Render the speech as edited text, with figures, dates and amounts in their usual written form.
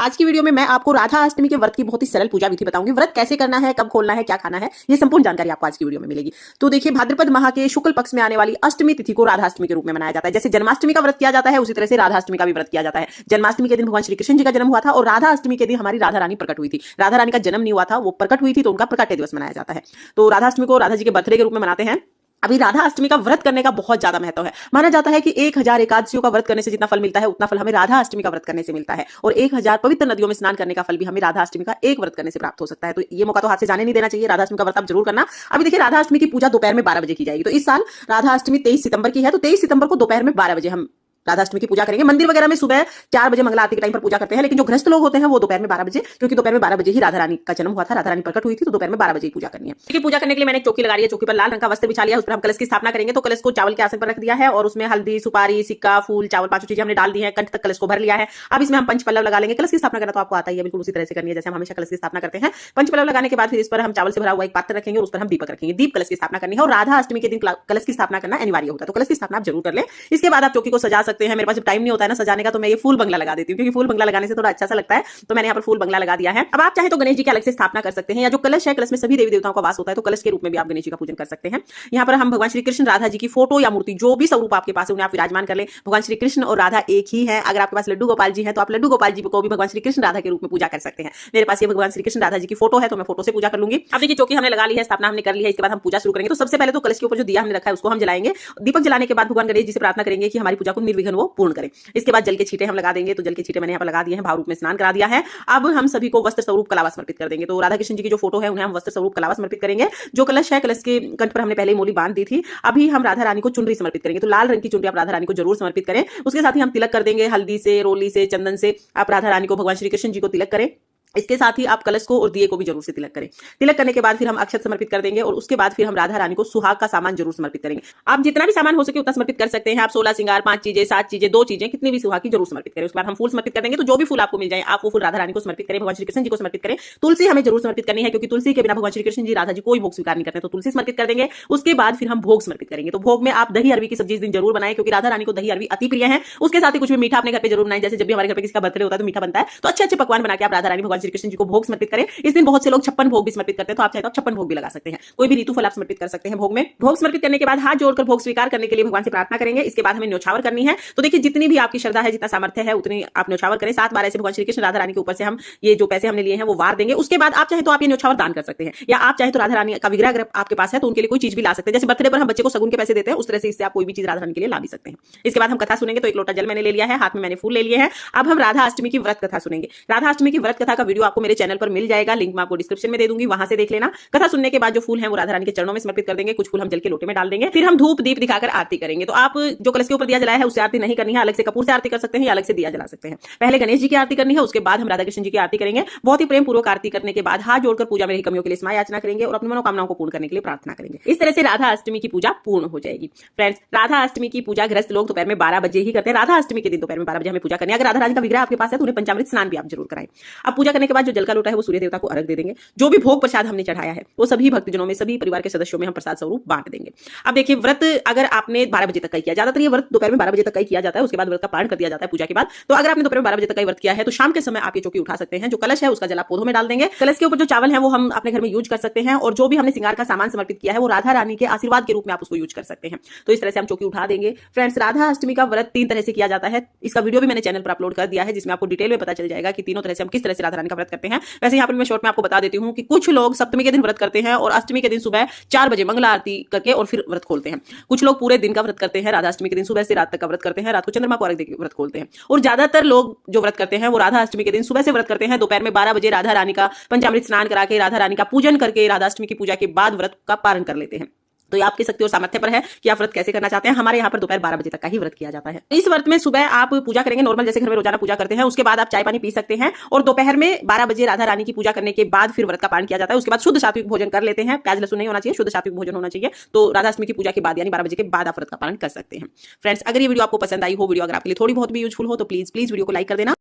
आज की वीडियो में मैं आपको राधा अष्टमी के व्रत की बहुत ही सरल पूजा विधि बताऊंगी। व्रत कैसे करना है, कब खोलना है, क्या खाना है, ये संपूर्ण जानकारी आपको आज की वीडियो में मिलेगी। तो देखिए, भाद्रपद माह के शुक्ल पक्ष में आने वाली अष्टमी तिथि को राधा अष्टमी के रूप में मनाया जाता है। जैसे जन्माष्टमी का व्रत किया जाता है, उसी तरह से राधा अष्टमी का भी व्रत किया जाता है। जन्माष्टमी के दिन भगवान श्री कृष्ण जी का जन्म हुआ था और राधा अष्टमी के दिन हमारी राधा रानी प्रकट हुई थी। राधा रानी का जन्म नहीं हुआ था, वो प्रकट हुई थी, तो उनका प्रकट दिवस मनाया जाता है। तो राधा अष्टमी को राधा जी के बर्थडे के रूप में मनाते हैं। अभी राधा अष्टमी का व्रत करने का बहुत ज्यादा महत्व है। माना जाता है कि 1000 एकादशियों का व्रत करने से जितना फल मिलता है, उतना फल हमें राधा अष्टमी का व्रत करने से मिलता है। और 1000 पवित्र नदियों में स्नान करने का फल भी हमें राधा अष्टमी का एक व्रत करने से प्राप्त हो सकता है। तो ये मौका तो हाथ से जाने नहीं देना चाहिए। राधा अष्टमी का व्रत आप जरूर करना। अभी देखिए, राधा अष्टमी की पूजा दोपहर में 12 बजे की जाएगी। तो इस साल राधा अष्टमी 23 सितंबर की है, तो 23 सितंबर को दोपहर में 12 बजे हम राधा अष्टमी की पूजा करेंगे। मंदिर वगैरह में सुबह 4 बजे मंगला आरती के टाइम पर पूजा करते हैं, लेकिन जो गृहस्थ लोग होते हैं वो दोपहर में 12 बजे, क्योंकि दोपहर में 12 बजे ही राधा रानी का जन्म हुआ था, राधा रानी प्रकट हुई थी, तो दोपहर में 12 बजे ही पूजा करनी है। देखिए, पूजा करने के लिए मैंने चौकी लगा ली है। चौकी पर लाल रंग का वस्त्र बिछा लिया है, उस पर हम कलश की स्थापना करेंगे। तो कलश को चावल के आसन पर रख दिया है और उसमें हल्दी, सुपारी, सिक्का, फूल, चावल, 5 चीजें हमने डाल दी है। कंठ तक कलश को भर लिया है। अब इसमें हम पंचपल्लव लगा लेंगे। कलश की स्थापना करना तो आपको आता ही है, बिल्कुल उसी तरह से करनी है जैसे हम हमेशा कलश की स्थापना करते हैं। पंचपल्लव लगाने के बाद फिर इस पर हम चावल से भरा हुआ एक पात्र रखेंगे और उस पर हम दीपक रखेंगे। दीप कलश की स्थापना करनी है और राधा अष्टमी के दिन कलश की स्थापना करना अनिवार्य होता है। तो कलश की स्थापना आप जरूर कर ले। इसके बाद आप चौकी को सजा सकते हैं। मेरे पास जब टाइम नहीं होता है ना सजाने का, तो मैं ये फूल बंगला लगा देती हूँ, क्योंकि फूल बंगला लगाने से थोड़ा अच्छा सा लगता है। तो मैंने यहाँ पर फूल बंगला लगा दिया है। अब आप चाहे तो गणेश जी की अलग से स्थापना कर सकते हैं, या जो कलश है, कलश में सभी देवी देवताओं का वास होता है, तो कलश के रूप में भी आप गणेश जी का पूजन कर सकते हैं। यहाँ पर हम भगवान श्री कृष्ण राधा जी की फोटो या मूर्ति, जो भी स्वरूप आपके पास है, उन्हें आप विराजमान कर ले। भगवान श्री कृष्ण और राधा एक ही है। अगर आपके पास लड्डू गोपाल जी है, तो आप लड्डू गोपाल जी को भी भगवान श्री कृष्ण राधा के रूप में पूजा कर सकते हैं। मेरे पास ये भगवान श्री कृष्ण राधा जी की फोटो है, तो मैं फोटो से पूजा कर लूंगी। अब देखिए, चौकी हमने लगा ली है, स्थापना हमने कर ली है। इसके बाद हम पूजा शुरू करेंगे। तो सबसे पहले तो कलश के ऊपर जो दिया हमने रखा है उसको हम जलाएंगे। दीपक जलाने के बाद भगवान गणेश जी से प्रार्थना करेंगे कि हमारी पूजा को निर्विघ्न वो पूर्ण करें। इसके बाद जल के छींटे हम लगा देंगे। तो जल के छींटे मैंने यहाँ पर लगा दिए हैं, भाव रूप में स्नान करा दिया है। अब हम सभी को वस्त्र स्वरूप कलावा समर्पित कर देंगे। तो राधा कृष्ण जी की जो फोटो है उन्हें हम वस्त्र स्वरूप कलावा समर्पित करेंगे। जो कलश है, कलश के कंठ पर हमने पहले ही मोली बांध दी थी। अभी हम राधा रानी को चुनरी समर्पित करेंगे। तो लाल रंग की चुनरी आप राधा रानी को जरूर समर्पित करें। उसके साथ ही हम तिलक कर देंगे, हल्दी से, रोली से, चंदन से। आप राधा रानी को, भगवान श्री कृष्ण जी को तिलक करें। इसके साथ ही आप कलश को और दिए को भी जरूर से तिलक करें। तिलक करने के बाद फिर हम अक्षत समर्पित कर देंगे और उसके बाद फिर हम राधा रानी को सुहाग का सामान जरूर समर्पित करेंगे। आप जितना भी सामान हो सके उतना समर्पित कर सकते हैं। आप 16 श्रृंगार, 5 चीजें, 7 चीजें, 2 चीजें, कितनी भी सुहाग की जरूर समर्पित करें। उसके बाद हम फूल समर्पित कर देंगे। तो जो भी फूल आपको मिल जाए, आप वो फूल राधा रानी को समर्पित करें, भगवान श्री कृष्ण जी को समर्पित करें। तुलसी हमें जरूर समर्पित करनी है, क्योंकि तुलसी के बिना भगवान श्री कृष्ण जी, राधा जी कोई भोग स्वीकार नहीं करते। तो तुलसी समर्पित कर देंगे। उसके बाद फिर हम भोग समर्पित करेंगे। तो भोग में आप दही अरवी की सब्जी इस दिन जरूर बनाएं, क्योंकि राधा रानी को दही अरवी अति प्रिय है। उसके साथ ही कुछ भी मीठा अपने घर पे जरूर बनाएं। जैसे जब भी हमारे घर पे किसी का बर्थडे होता है तो मीठा बनता है, तो अच्छे अच्छे पकवान बना के आप राधा रानी, भगवान श्री कृष्ण जी को भोग समर्पित करें। इस दिन बहुत से लोग 56 भोग भी समर्पित करते हैं, तो आप चाहे तो 56 भोग भी लगा सकते हैं। कोई भी ऋतु फल आप समर्पित कर सकते हैं भोग में। भोग समर्पित करने के बाद हाथ जोड़कर भोग स्वीकार करने के लिए भगवान से प्रार्थना करेंगे। इसके बाद हमें न्योछावर करनी है। तो देखिए, जितनी भी आपकी श्रद्धा है, जितना सामर्थ्य है, उतनी आप न्योछावर करें। 7 बार ऐसे भगवान श्री कृष्ण राधा रानी के ऊपर से हम ये जो पैसे हमने लिए हैं वो वार देंगे। उसके बाद आप चाहे तो आप ये न्योछावर दान कर सकते हैं, या आप चाहे तो राधा रानी का विग्रह अगर आपके पास है तो उनके लिए कोई चीज भी ला सकते हैं। जैसे बर्थडे पर हम बच्चे को सगुन के पैसे देते हैं, उस तरह से इससे आप कोई भी चीज राधा रानी के लिए ला भी सकते हैं। इसके बाद हम कथा सुनेंगे। तो 1 लोटा जल मैंने ले लिया है, हाथ में मैंने फूल ले लिए हैं। अब हम राधा अष्टमी की व्रत कथा सुनेंगे। राधा अष्टमी की व्रत कथा का वीडियो आपको मेरे चैनल पर मिल जाएगा, लिंक मैं आपको डिस्क्रिप्शन में दे दूंगी, वहां से देख लेना। कथा सुनने के बाद जो फूल हैं वो राधा रानी के चरणों में समर्पित कर देंगे। कुछ फूल हम जल के लोटे में डाल देंगे। फिर हम धूप दीप दिखाकर आरती करेंगे। तो आप जो कलश के ऊपर दिया जलाया है उससे आरती नहीं करनी है, अलग से कपूर से आरती कर सकते हैं या अलग से दिया जला सकते हैं। पहले गणेश जी की आरती करनी है, उसके बाद हम राधा कृष्ण जी की आरती करेंगे। बहुत ही प्रेम पूर्वक आरती करने के बाद हाथ जोड़कर पूजा में रही कमियों के लिए क्षमा याचना करेंगे और अपनी मनोकामनाओं को पूर्ण करने के लिए प्रार्थना करेंगे। इस तरह से राधा अष्टमी की पूजा पूर्ण हो जाएगी। फ्रेंड्स, राधा अष्टमी की पूजा गृहस्थ लोग दोपहर में 12 बजे ही करते हैं। राधा अष्टमी के दिन दोपहर में 12 बजे हमें पूजा करनी है। अगर राधा रानी का विग्रह आपके पास है तो उन्हें पंचामृत स्नान भी आप जरूर कराएं। अब पूजा करने के बाद जो जल का लोटा है वो सूर्य देवता को अर्घ दे देंगे। जो भी भोग प्रसाद हमने चढ़ाया है वो सभी भक्तजनों में, सभी परिवार के सदस्यों में हम प्रसाद स्वरूप बांट देंगे। अब देखिए, व्रत अगर आपने 12 बजे तक का किया, ज्यादातर ये व्रत दोपहर में 12 बजे तक का किया जाता है, उसके बाद व्रत का पारण कर दिया जाता है पूजा के बाद। तो अगर आपने दोपहर में 12 बजे तक का व्रत किया है तो शाम के समय आप ये चौकी उठा सकते हैं। जो कलश है उसका जल आप पौधों में डाल देंगे। कलश के ऊपर जो चावल है वो हम अपने घर में यूज कर सकते हैं, और जो भी हमने श्रृंगार का सामान समर्पित किया है वो राधा रानी के आशीर्वाद के रूप में आप उसको यूज कर सकते हैं। तो इस तरह से हम चौकी उठा देंगे। फ्रेंड्स, राधा अष्टमी का व्रत 3 तरह से किया जाता है। इसका वीडियो भी मैंने चैनल पर अपलोड कर दिया है, जिसमें आपको डिटेल में पता चल जाएगा कि तीनों तरह से हम किस तरह से राधा रानी का व्रत करते हैं। वैसे यहाँ पर मैं शॉर्ट में आपको बता देती हूँ कि कुछ लोग सप्तमी के दिन व्रत करते हैं और अष्टमी के दिन सुबह 4 बजे मंगला आरती करके और फिर व्रत खोलते हैं। कुछ लोग पूरे दिन का व्रत करते हैं, राधा अष्टमी के दिन सुबह से रात तक का व्रत करते हैं, रात को चंद्रमा को अर्घ देकर व्रत खोलते हैं। और ज्यादातर लोग जो व्रत करते हैं वो राधा अष्टमी के दिन सुबह से व्रत करते हैं। दोपहर में 12 बजे राधा रानी का पंचामृत स्नान करा के, राधा रानी का पूजन करके, राधा अष्टमी की पूजा के बाद व्रत का पारण कर लेते हैं। तो ये आपकी शक्ति और सामर्थ्य पर है कि आप व्रत कैसे करना चाहते हैं। हमारे यहाँ पर दोपहर 12 बजे तक का ही व्रत किया जाता है। इस व्रत में सुबह आप पूजा करेंगे नॉर्मल, जैसे घर में रोजाना पूजा करते हैं। उसके बाद आप चाय पानी पी सकते हैं और दोपहर में 12 बजे राधा रानी की पूजा करने के बाद फिर व्रत का पारण किया जाता है। उसके बाद शुद्ध सात्विक भोजन कर लेते हैं। प्याज लहसुन नहीं होना चाहिए, शुद्ध सात्विक भोजन होना चाहिए। तो राधा अष्टमी की पूजा के बाद यानी 12 बजे के बाद आप व्रत का पारण कर सकते हैं। फ्रेंड्स, अगर ये वीडियो आपको पसंद आई हो, वीडियो अगर आपके लिए थोड़ी बहुत भी यूजफुल हो, तो प्लीज वीडियो को लाइक कर देना।